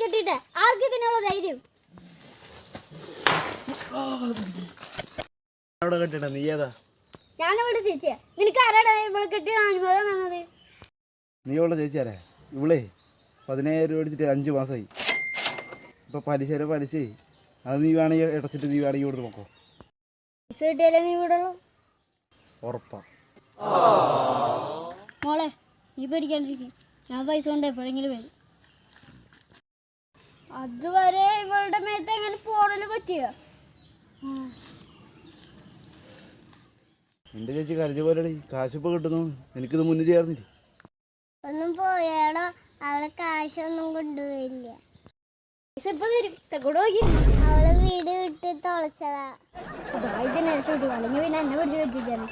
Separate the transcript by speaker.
Speaker 1: കെട്ടിട്ടെ ആർക്ക് ഇതിനുള്ള ധൈര്യം
Speaker 2: നീ ഏതാ?
Speaker 1: ഞാനിവിടെ ചേച്ചിയാ. നിനക്ക് ആരാടാ ഇവിടെ കെട്ടിയ അനുഭവം തന്നത്?
Speaker 2: നീ ഉള്ള ചേച്ചിയാരേ? ഇവളെ 17,000 രൂപ അടിച്ചിട്ട് 5 മാസമായി. ഇപ്പൊ പലിശ അത് നീ വേണമെങ്കിൽ അടച്ചിട്ട് നീ വേണമെങ്കിൽ ഇവിടുന്ന് നോക്കോ.
Speaker 1: പൈസ കിട്ടിയാലേ നീ വിടുള്ളൂ.
Speaker 2: ഉറപ്പാ
Speaker 1: മോളെ, നീ പേടിക്കാണ്ടിരിക്കും. ഞാൻ പൈസ കൊണ്ട് എപ്പോഴെങ്കിലും വരും. അതുവരെ ഇവളുടെ മേത്ത് എങ്ങനെ പോറല് പറ്റിയ?
Speaker 2: എന്റെ ചേച്ചി കരഞ്ഞ പോലെ കാശിപ്പോ കിട്ടുന്നു. എനിക്കിത് മുന്നിൽ ചേർന്നില്ല.
Speaker 3: ഒന്നും പോയാടോ, അവളെ കാശൊന്നും കൊണ്ടുപോയില്ല. അവള് വീട് വിട്ട് തുളച്ചതാ.
Speaker 1: അല്ലെങ്കിൽ പിന്നെ എന്നെ പിടിച്ച് വെച്ചിട്ടാണ്.